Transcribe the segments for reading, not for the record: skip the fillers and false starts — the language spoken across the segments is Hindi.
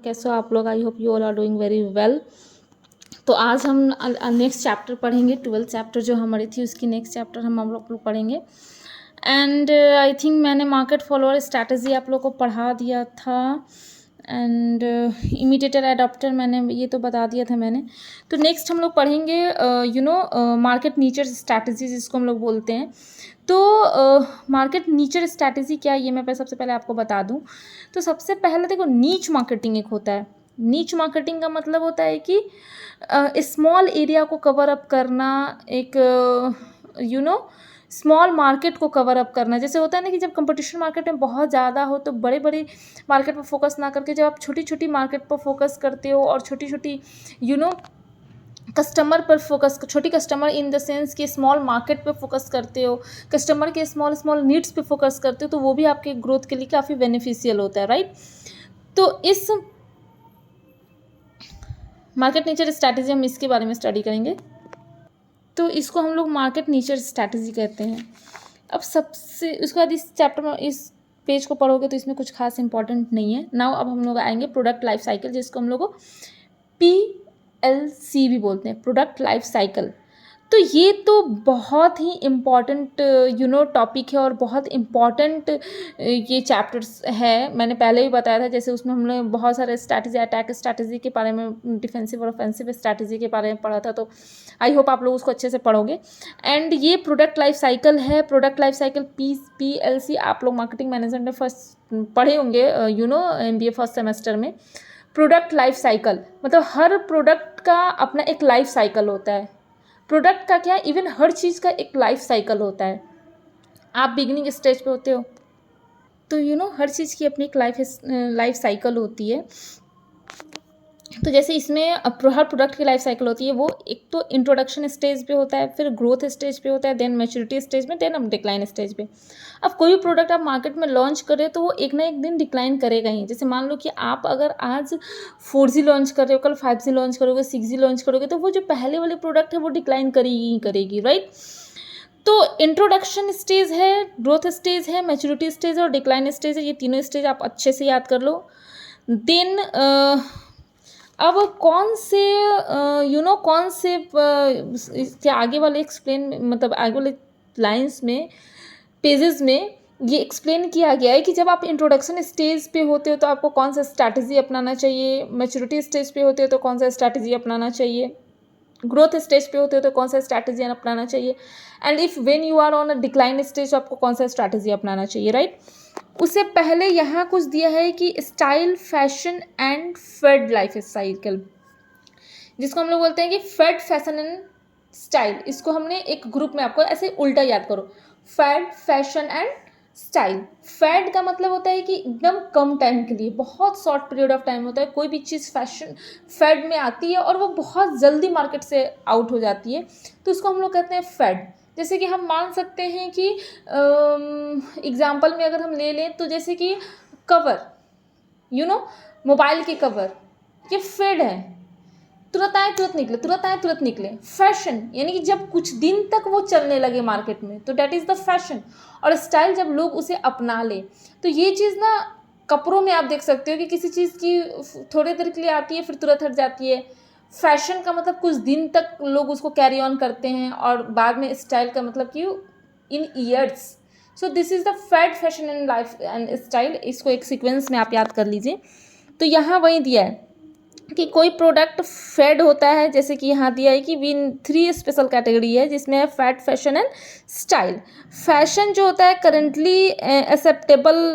कैसे हो आप लोग? I hope you all are doing very well. तो आज हम नेक्स्ट चैप्टर पढ़ेंगे, 12th चैप्टर जो हमारी थी उसकी नेक्स्ट चैप्टर हम लोग पढ़ेंगे। एंड आई थिंक मैंने मार्केट फॉलोअर स्ट्रैटेजी आप लोग को पढ़ा दिया था, एंड इमिटेटर एडाप्टर मैंने ये तो बता दिया था मैंने। तो नेक्स्ट हम लोग पढ़ेंगे मार्केट नीचर स्ट्रैटेजी जिसको हम लोग बोलते हैं। तो मार्केट नीचर स्ट्रैटेजी क्या है ये मैं सबसे पहले आपको बता दूं। तो सबसे पहले देखो, नीच मार्केटिंग एक होता है। नीच मार्केटिंग का मतलब होता है कि स्मॉल एरिया को कवर अप करना, एक स्मॉल मार्केट को कवर अप करना। जैसे होता है ना कि जब कंपटीशन मार्केट में बहुत ज़्यादा हो तो बड़े बड़े मार्केट पर फोकस ना करके जब आप छोटी छोटी मार्केट पर फोकस करते हो और छोटी छोटी कस्टमर पर फोकस, छोटी कस्टमर इन द सेंस कि स्मॉल मार्केट पे फोकस करते हो, कस्टमर के स्मॉल स्मॉल नीड्स पे फोकस करते हो, तो वो भी आपके ग्रोथ के लिए काफ़ी बेनिफिशियल होता है, राइट। तो इस मार्केट नेचर स्ट्रैटेजी हम इसके बारे में स्टडी करेंगे। तो इसको हम लोग मार्केट नेचर स्ट्रैटेजी कहते हैं। अब सबसे उसके बाद इस चैप्टर में इस पेज को पढ़ोगे तो इसमें कुछ खास इंपॉर्टेंट नहीं है। नाउ अब हम लोग आएंगे प्रोडक्ट लाइफ साइकिल, जिसको हम लोग PLC भी बोलते हैं, प्रोडक्ट लाइफ साइकिल। तो ये तो बहुत ही इम्पॉर्टेंट टॉपिक है और बहुत इम्पॉर्टेंट ये चैप्टर्स है। मैंने पहले भी बताया था, जैसे उसमें हमने बहुत सारे स्ट्रैटेजी, अटैक स्ट्रैटेजी के बारे में, डिफेंसिव और ऑफेंसिव स्ट्रैटेजी के बारे में पढ़ा था। तो आई होप आप लोग उसको अच्छे से पढ़ोगे। एंड ये प्रोडक्ट लाइफ साइकिल है। प्रोडक्ट लाइफ साइकिल PLC आप लोग मार्केटिंग मैनेजमेंट में फर्स्ट पढ़े होंगे, MBA फर्स्ट सेमेस्टर में। प्रोडक्ट लाइफ साइकिल मतलब हर प्रोडक्ट का अपना एक लाइफ साइकिल होता है। प्रोडक्ट का क्या, इवन हर चीज़ का एक लाइफ साइकिल होता है। आप बिगिनिंग स्टेज पे होते हो तो हर चीज़ की अपनी एक लाइफ साइकिल होती है। तो जैसे इसमें हर प्रोडक्ट की लाइफ साइकिल होती है। वो एक तो इंट्रोडक्शन स्टेज पे होता है, फिर ग्रोथ स्टेज पे होता है, देन मैच्योरिटी स्टेज में, देन हम डिक्लाइन स्टेज पे। अब कोई भी प्रोडक्ट आप मार्केट में लॉन्च करें तो वो एक ना एक दिन डिक्लाइन करेगा ही। जैसे मान लो कि आप अगर आज 4G लॉन्च कर रहे हो, कल 5G लॉन्च करोगे, 6G लॉन्च करोगे, तो वो जो पहले वाली प्रोडक्ट है वो डिक्लाइन करेगी ही करेगी, राइट। तो इंट्रोडक्शन स्टेज है, ग्रोथ स्टेज है, मैच्योरिटी स्टेज है और डिक्लाइन स्टेज है। ये तीनों स्टेज आप अच्छे से याद कर लो। देन अब कौन से कौन से इसके आगे वाले मतलब आगे वाले लाइंस में, पेजेस में ये एक्सप्लेन किया गया है कि जब आप इंट्रोडक्शन स्टेज पे होते हो तो आपको कौन सा स्ट्रैटेजी अपनाना चाहिए, मैच्योरिटी स्टेज पे होते हो तो कौन सा स्ट्रैटेजी अपनाना चाहिए, ग्रोथ स्टेज पे होते हो तो कौन सा स्ट्रैटेजी अपनाना चाहिए, and if when you are on a decline stage तो आपको कौन सा स्ट्रैटेजी अपनाना चाहिए, राइट। उससे पहले यहाँ कुछ दिया है कि style, fashion and fad life cycle, जिसको हम लोग बोलते हैं कि फेड, फैशन एंड स्टाइल। इसको हमने एक ग्रुप में, आपको ऐसे उल्टा याद करो, fad, fashion and style. Fad का मतलब होता है कि एकदम कम टाइम के लिए, बहुत शॉर्ट पीरियड ऑफ टाइम होता है। कोई भी चीज़ फैशन फेड में आती है और वो बहुत जल्दी मार्केट से आउट हो जाती है, तो उसको हम लोग कहते हैं फेड। जैसे कि हम मान सकते हैं कि एग्जाम्पल में अगर हम ले लें तो जैसे कि कवर, मोबाइल के कवर, ये फेड है, तुरंत आए तुरंत निकले, तुरंत आए तुरंत निकले। फैशन यानी कि जब कुछ दिन तक वो चलने लगे मार्केट में, तो डैट इज़ द फैशन। और स्टाइल जब लोग उसे अपना ले, तो ये चीज़ ना कपड़ों में आप देख सकते हो कि किसी चीज़ की थोड़ी देर के लिए आती है फिर तुरंत हट जाती है। फैशन का मतलब कुछ दिन तक लोग उसको कैरी ऑन करते हैं, और बाद में स्टाइल का मतलब कि in years. So this is the fad, fashion and life and style. इसको एक सीक्वेंस में आप याद कर लीजिए। तो यहाँ वही दिया है कि कोई प्रोडक्ट फेड होता है, जैसे कि यहाँ दिया है कि विन 3 स्पेशल कैटेगरी है, जिसमें है fad, fashion and style. Fashion जो होता है करेंटली एक्सेप्टेबल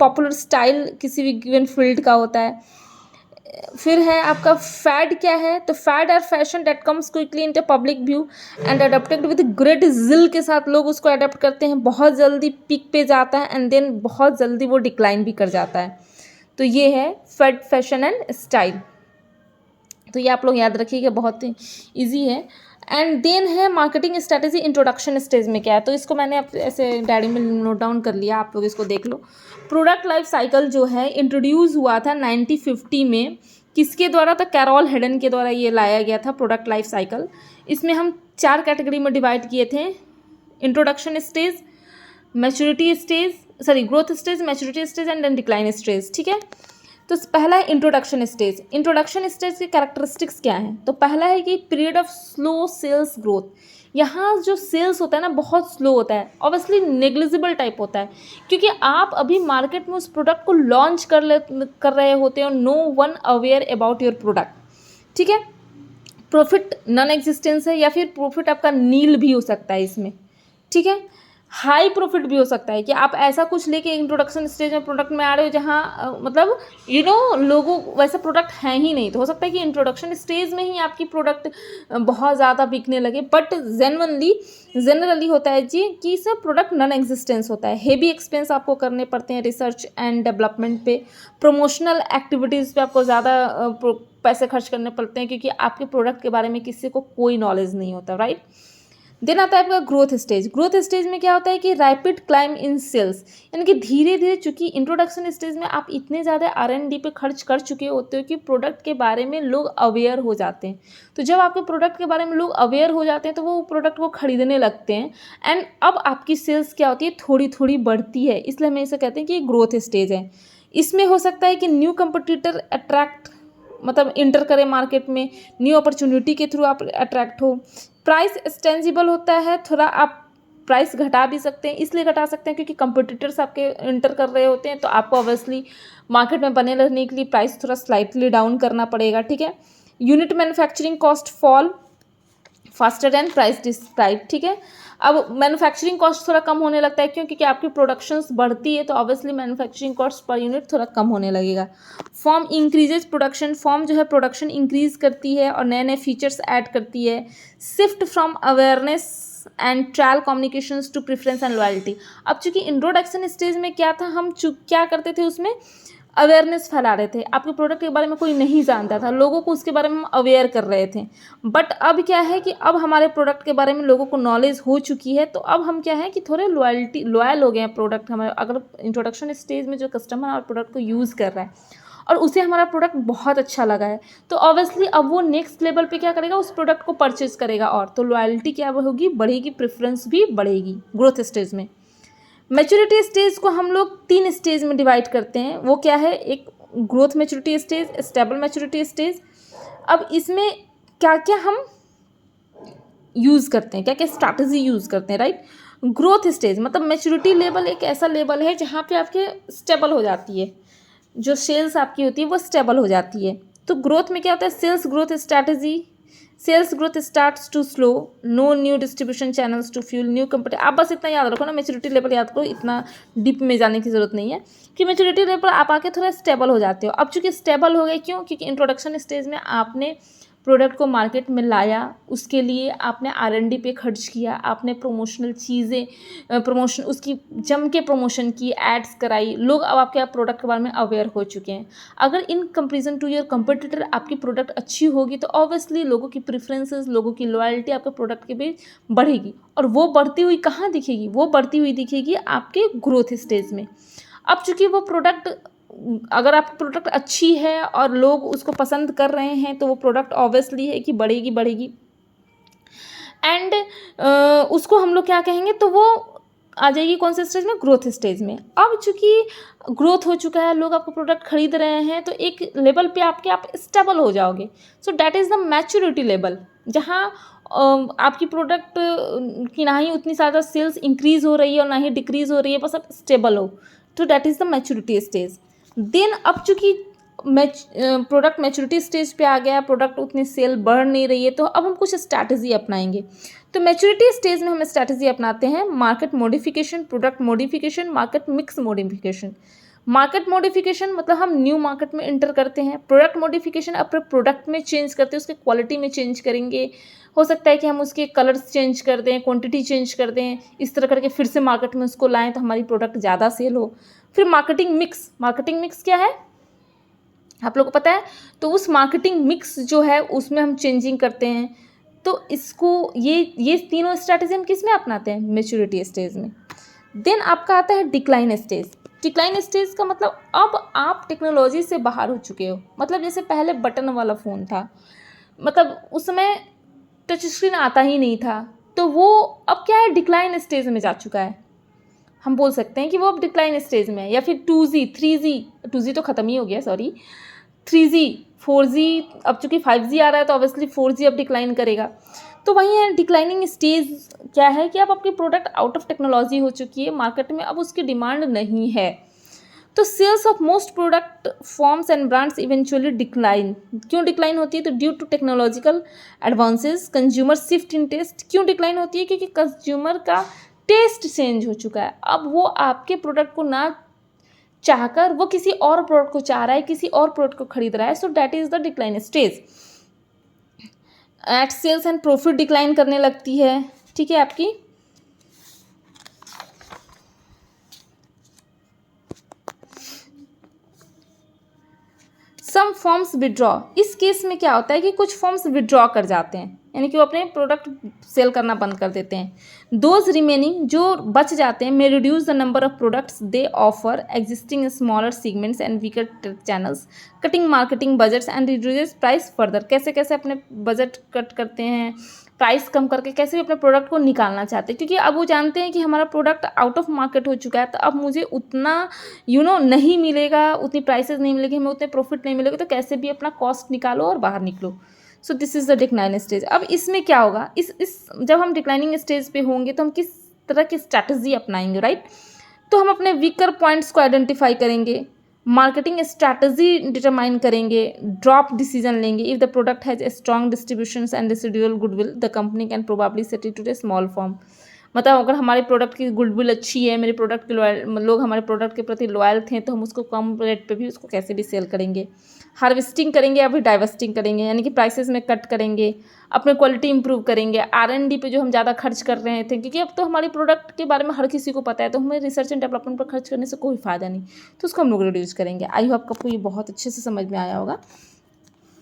पॉपुलर स्टाइल किसी भी गिवन फील्ड का होता है। फिर है आपका फैड, क्या है, तो fad are fashion that comes quickly into public view and adopted with great zeal. के साथ लोग उसको अडॉप्ट करते हैं, बहुत जल्दी पीक पे जाता है एंड देन बहुत जल्दी वो डिक्लाइन भी कर जाता है। तो ये है फैड, फैशन एंड स्टाइल। तो ये आप लोग याद रखिएगा, बहुत ही ईजी है। एंड देन है मार्केटिंग स्ट्रैटेजी इंट्रोडक्शन स्टेज में क्या है, तो इसको मैंने ऐसे डायरी में नोट डाउन कर लिया, आप लोग इसको देख लो। प्रोडक्ट लाइफ साइकिल जो है इंट्रोड्यूस हुआ था 1950 में, किसके द्वारा, तो कैरोल हेडन के द्वारा ये लाया गया था प्रोडक्ट लाइफ साइकिल। इसमें हम 4 कैटेगरी में डिवाइड किए थे, introduction stage, maturity stage, growth stage, maturity stage and then decline stage, ठीक है। तो पहला है इंट्रोडक्शन स्टेज। इंट्रोडक्शन स्टेज के कैरेक्टरिस्टिक्स क्या हैं? तो पहला है कि period of slow sales growth. यहाँ जो सेल्स होता है ना बहुत स्लो होता है, ऑब्वियसली नेग्लिजिबल टाइप होता है, क्योंकि आप अभी मार्केट में उस प्रोडक्ट को लॉन्च कर रहे होते हो, no one aware about your product, ठीक है। प्रॉफिट नॉन एग्जिस्टेंस है या फिर प्रॉफिट आपका नील भी हो सकता है इसमें, ठीक है। हाई प्रॉफिट भी हो सकता है कि आप ऐसा कुछ लेके इंट्रोडक्शन स्टेज में प्रोडक्ट में आ रहे हो जहाँ मतलब लोगों वैसा प्रोडक्ट है ही नहीं, तो हो सकता है कि इंट्रोडक्शन स्टेज में ही आपकी प्रोडक्ट बहुत ज़्यादा बिकने लगे। बट जनरली होता है जी कि इसमें प्रोडक्ट नॉन एग्जिस्टेंस होता है। हेवी एक्सपेंस आपको करने पड़ते हैं रिसर्च एंड डेवलपमेंट पे, प्रमोशनल एक्टिविटीज़ पे आपको ज़्यादा पैसे खर्च करने पड़ते हैं, क्योंकि आपके प्रोडक्ट के बारे में किसी को कोई नॉलेज नहीं होता, राइट। देन आता है आपका ग्रोथ स्टेज। ग्रोथ स्टेज में क्या होता है कि रैपिड क्लाइम इन सेल्स, यानी कि धीरे धीरे, चूंकि इंट्रोडक्शन स्टेज में आप इतने ज़्यादा R&D पे खर्च कर चुके होते हो कि प्रोडक्ट के बारे में लोग अवेयर हो जाते हैं। तो जब आपके प्रोडक्ट के बारे में लोग अवेयर हो जाते हैं तो वो प्रोडक्ट को खरीदने लगते हैं, एंड अब आपकी सेल्स क्या होती है, थोड़ी थोड़ी बढ़ती है। इसलिए हम इसे कहते हैं कि ग्रोथ स्टेज है। इसमें हो सकता है कि न्यू कंपटीटर अट्रैक्ट, मतलब इंटर करें मार्केट में, न्यू अपॉर्चुनिटी के थ्रू आप अट्रैक्ट हो। प्राइस एक्सटेंजिबल होता है, थोड़ा आप प्राइस घटा भी सकते हैं, इसलिए घटा सकते हैं क्योंकि कंपटीटर्स आपके इंटर कर रहे होते हैं, तो आपको ऑब्वियसली मार्केट में बने रहने के लिए प्राइस थोड़ा स्लाइटली डाउन करना पड़ेगा, ठीक है। Unit manufacturing cost fall faster than price describe, ठीक है। अब मैन्युफैक्चरिंग कॉस्ट थोड़ा कम होने लगता है, क्यों? क्योंकि आपकी प्रोडक्शंस बढ़ती है तो obviously manufacturing cost per unit थोड़ा कम होने लगेगा। फॉर्म इंक्रीजेज प्रोडक्शन, फॉर्म जो है प्रोडक्शन इंक्रीज करती है और नए नए फीचर्स ऐड करती है। Shift from awareness and trial communications to preference and loyalty. अब चूंकि इंट्रोडक्शन स्टेज में क्या था, हम क्या करते थे, उसमें अवेयरनेस फैला रहे थे, आपके प्रोडक्ट के बारे में कोई नहीं जानता था, लोगों को उसके बारे में हम अवेयर कर रहे थे। बट अब क्या है कि अब हमारे प्रोडक्ट के बारे में लोगों को नॉलेज हो चुकी है, तो अब हम क्या है कि थोड़े लॉयल हो गए हैं प्रोडक्ट हमारे। अगर इंट्रोडक्शन स्टेज में जो कस्टमर हमारे प्रोडक्ट को यूज़ कर रहा है और उसे हमारा प्रोडक्ट बहुत अच्छा लगा है, तो ऑब्वियसली अब वो नेक्स्ट लेवल पे क्या करेगा, उस प्रोडक्ट को परचेज करेगा, और तो लॉयल्टी क्या होगी, बढ़ेगी, प्रेफरेंस भी बढ़ेगी ग्रोथ स्टेज में। मैच्योरिटी स्टेज को हम लोग 3 स्टेज में डिवाइड करते हैं। वो क्या है, एक growth maturity stage, stable maturity stage. अब इसमें क्या क्या हम यूज़ करते हैं, क्या क्या स्ट्रैटेजी यूज़ करते हैं, राइट। ग्रोथ स्टेज मतलब मैच्योरिटी लेवल एक ऐसा लेवल है जहाँ पे आपके स्टेबल हो जाती है, जो सेल्स आपकी होती है वो स्टेबल हो जाती है। तो ग्रोथ में क्या होता है, sales growth strategy, sales growth starts to slow, no new distribution channels to fuel new company. आप बस इतना याद रखो ना, मैच्योरिटी लेवल याद करो, इतना डीप में जाने की जरूरत नहीं है कि मैच्योरिटी लेवल आप आके थोड़ा स्टेबल हो जाते हो। अब चूंकि स्टेबल हो गए, क्यों? क्योंकि इंट्रोडक्शन स्टेज में आपने प्रोडक्ट को मार्केट में लाया, उसके लिए आपने R&D पे खर्च किया, आपने प्रमोशनल चीज़ें प्रमोशन उसकी जम के प्रमोशन की, एड्स कराई, लोग अब आपके प्रोडक्ट के बारे में अवेयर हो चुके हैं। अगर in comparison to your competitor आपकी प्रोडक्ट अच्छी होगी तो ऑब्वियसली लोगों की प्रेफरेंसेस, लोगों की लॉयल्टी आपके प्रोडक्ट के बीच बढ़ेगी, और वो बढ़ती हुई कहाँ दिखेगी, वो बढ़ती हुई दिखेगी आपके ग्रोथ स्टेज में। अब चूंकि वो प्रोडक्ट, अगर आपकी प्रोडक्ट अच्छी है और लोग उसको पसंद कर रहे हैं, तो वो प्रोडक्ट ऑब्वियसली है कि बढ़ेगी एंड उसको हम लोग क्या कहेंगे, तो वो आ जाएगी कौन से स्टेज में, ग्रोथ स्टेज में। अब चूंकि ग्रोथ हो चुका है, लोग आपका प्रोडक्ट खरीद रहे हैं, तो एक लेवल पे आप स्टेबल हो जाओगे। So that is the maturity level, जहाँ आपकी प्रोडक्ट की ना ही उतनी ज़्यादा सेल्स इंक्रीज हो रही है और ना ही डिक्रीज हो रही है, बस आप स्टेबल हो, तो that is the maturity stage. Then अब चूंकि प्रोडक्ट मैच्योरिटी स्टेज पे आ गया, प्रोडक्ट उतनी सेल बढ़ नहीं रही है, तो अब हम कुछ स्ट्रैटेजी अपनाएंगे। तो मैच्योरिटी स्टेज में हम स्ट्रैटेजी अपनाते हैं market modification, product modification, market mix modification. Market modification मतलब हम न्यू मार्केट में इंटर करते हैं। प्रोडक्ट मॉडिफिकेशन अपने प्रोडक्ट में चेंज करते हैं, उसके क्वालिटी में चेंज करेंगे, हो सकता है कि हम उसके कलर्स चेंज कर दें, क्वांटिटी चेंज कर दें, इस तरह करके फिर से मार्केट में उसको लाएं तो हमारी प्रोडक्ट ज़्यादा सेल हो। फिर मार्केटिंग मिक्स क्या है आप लोगों को पता है, तो उस मार्केटिंग मिक्स जो है उसमें हम चेंजिंग करते हैं। तो इसको ये तीनों स्ट्रैटेजी हम किस में अपनाते हैं, मैच्योरिटी स्टेज में। देन आपका आता है डिक्लाइन स्टेज। डिक्लाइन स्टेज का मतलब अब आप टेक्नोलॉजी से बाहर हो चुके हो, मतलब जैसे पहले बटन वाला फ़ोन था, मतलब उस समय टच स्क्रीन आता ही नहीं था, तो वो अब क्या है, डिक्लाइन स्टेज में जा चुका है। हम बोल सकते हैं कि वो अब डिक्लाइन स्टेज में है। या फिर 2G 3G, 2G तो ख़त्म ही हो गया, सॉरी, 3G 4G, अब चूँकि 5G आ रहा है तो ऑब्वियसली 4G अब डिक्लाइन करेगा। तो वही है, डिक्लाइनिंग स्टेज क्या है कि अब आपकी प्रोडक्ट आउट ऑफ टेक्नोलॉजी हो चुकी है, मार्केट में अब उसकी डिमांड नहीं है। तो sales of most product forms and brands eventually decline. क्यों डिक्लाइन होती है? तो due to technological advances, consumer shift in taste. क्यों डिक्लाइन होती है? क्योंकि कंज्यूमर का टेस्ट चेंज हो चुका है। अब वो आपके प्रोडक्ट को ना चाहकर वो किसी और प्रोडक्ट को चाह रहा है, किसी और प्रोडक्ट को खरीद रहा है। So that is the decline stage. At sales and profit decline करने लगती है, ठीक है आपकी। सम फॉर्म्स विड्रॉ, इस केस में क्या होता है कि कुछ फॉर्म्स विड्रॉ कर जाते हैं, यानी कि वो अपने प्रोडक्ट सेल करना बंद कर देते हैं। दोज रिमेनिंग, जो बच जाते हैं, मे reduce the number of products they offer existing smaller segments and weaker channels, cutting marketing budgets and reduces price further. कैसे कैसे अपने बजट कट करते हैं, प्राइस कम करके कैसे भी अपने प्रोडक्ट को निकालना चाहते हैं, क्योंकि अब वो जानते हैं कि हमारा प्रोडक्ट आउट ऑफ मार्केट हो चुका है, तो अब मुझे उतना नहीं मिलेगा, उतनी प्राइसेस नहीं मिलेगी, हमें उतने प्रॉफिट नहीं मिलेगा, तो कैसे भी अपना कॉस्ट निकालो और बाहर निकलो। सो this is the declining stage. अब इसमें क्या होगा, इस जब हम डिक्लाइनिंग स्टेज पे होंगे तो हम किस तरह की स्ट्रैटेजी अपनाएंगे, राइट? तो हम अपने वीकर पॉइंट्स को आइडेंटिफाई करेंगे, मार्केटिंग स्ट्रैटेजी डिटरमाइन करेंगे, ड्रॉप डिसीजन लेंगे। If the product has a strong distribution and residual goodwill, the company can probably set it to a small form. मतलब अगर हमारे प्रोडक्ट की गुडविल अच्छी है, मेरे प्रोडक्ट के लोग हमारे प्रोडक्ट के प्रति लॉयल थे, तो हम उसको कम रेट पे भी उसको कैसे भी सेल करेंगे। हार्वेस्टिंग करेंगे या फिर डाइवेस्टिंग करेंगे, यानी कि प्राइसेस में कट करेंगे, अपने क्वालिटी इंप्रूव करेंगे। R&D पे जो हम ज़्यादा खर्च कर रहे थे, क्योंकि अब तो हमारी प्रोडक्ट के बारे में हर किसी को पता है, तो हमें रिसर्च एंड डेवलपमेंट पर खर्च करने से कोई फ़ायदा नहीं, तो उसको हम लोग रिड्यूस करेंगे। आई होप आपको ये बहुत अच्छे से समझ में आया होगा,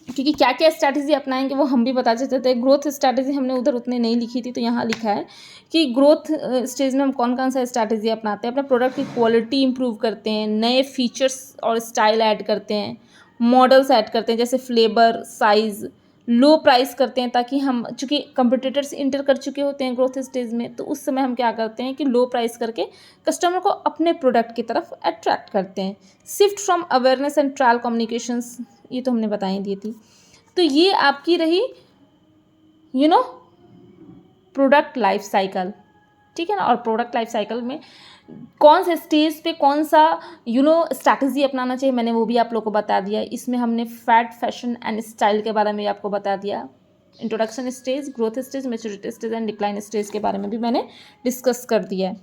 क्योंकि क्या क्या स्ट्रैटेजी अपनाएंगे वो हम भी बता देते थे। ग्रोथ स्ट्रैटेजी हमने उधर उतने नहीं लिखी थी, तो यहाँ लिखा है कि ग्रोथ स्टेज में हम कौन कौन सा स्ट्रैटेजी अपनाते हैं। अपने प्रोडक्ट की क्वालिटी इंप्रूव करते हैं, नए फीचर्स और स्टाइल ऐड करते हैं, मॉडल्स ऐड करते हैं, जैसे फ्लेवर, साइज़, लो प्राइस करते हैं, ताकि हम, चूँकि कंपटीटर्स इंटर कर चुके होते हैं ग्रोथ स्टेज में, तो उस समय हम क्या करते हैं कि लो प्राइस करके कस्टमर को अपने प्रोडक्ट की तरफ अट्रैक्ट करते हैं। Shift from awareness and trial communications, ये तो हमने बता ही दी थी। तो ये आपकी रही प्रोडक्ट लाइफ साइकिल, ठीक है ना। और प्रोडक्ट लाइफ साइकिल में कौन से स्टेज पे कौन सा स्ट्रैटेजी अपनाना चाहिए, मैंने वो भी आप लोग को बता दिया। इसमें हमने फैट, फैशन एंड स्टाइल के बारे में भी आपको बता दिया। Introduction stage, growth stage, maturity stage and decline stage के बारे में भी मैंने डिस्कस कर दिया है।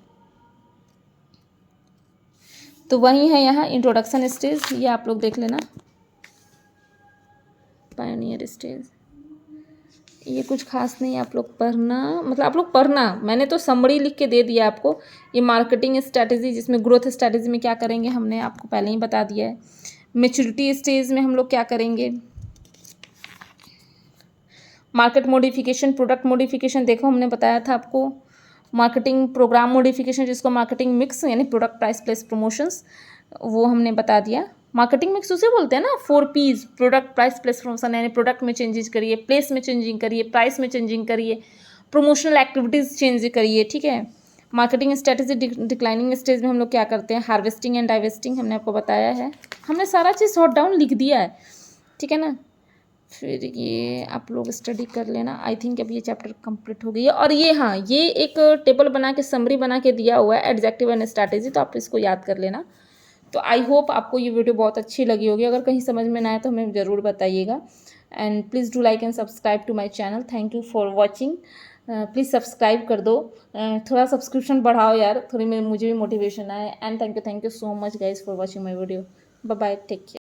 तो वही है यहाँ इंट्रोडक्शन स्टेज, ये आप लोग देख लेना। पायनियर स्टेज, ये कुछ खास नहीं, आप लोग पढ़ना, मतलब आप लोग पढ़ना, मैंने तो समरी लिख के दे दिया आपको। ये मार्केटिंग स्ट्रैटेजी, जिसमें ग्रोथ स्ट्रैटेजी में क्या करेंगे हमने आपको पहले ही बता दिया है। मैच्योरिटी स्टेज में हम लोग क्या करेंगे, मार्केट मॉडिफिकेशन, प्रोडक्ट मॉडिफिकेशन, देखो हमने बताया था आपको। मार्केटिंग प्रोग्राम मॉडिफिकेशन, जिसको मार्केटिंग मिक्स यानी प्रोडक्ट प्राइस प्लेस प्रमोशंस, वो हमने बता दिया। मार्केटिंग मिक्स उसे बोलते हैं ना, 4 Ps, product price place promotion, यानी प्रोडक्ट में चेंजेस करिए, प्लेस में चेंजिंग करिए, प्राइस में चेंजिंग करिए, प्रमोशनल एक्टिविटीज़ चेंज करिए, ठीक है। मार्केटिंग स्ट्रैटेजी डिक्लाइनिंग स्टेज में हम लोग क्या करते हैं, हार्वेस्टिंग एंड डाइवेस्टिंग, हमने आपको बताया है, हमने सारा चीज़ शॉर्ट डाउन लिख दिया है, ठीक है ना। फिर ये आप लोग स्टडी कर लेना। आई थिंक अब ये चैप्टर कंप्लीट हो गई है। और ये, हाँ, ये एक टेबल बना के, समरी बना के दिया हुआ है, एडजेक्टिव एंड स्ट्रैटेजी, तो आप इसको याद कर लेना। तो आई होप आपको ये वीडियो बहुत अच्छी लगी होगी। अगर कहीं समझ में ना आए तो हमें ज़रूर बताइएगा। And please do like and subscribe to my channel. Thank you for watching. Please subscribe कर दो, थोड़ा सब्सक्रिप्शन बढ़ाओ यार, थोड़ी मुझे भी मोटिवेशन आए। And thank you so much guys for watching my video. Bye bye, take care.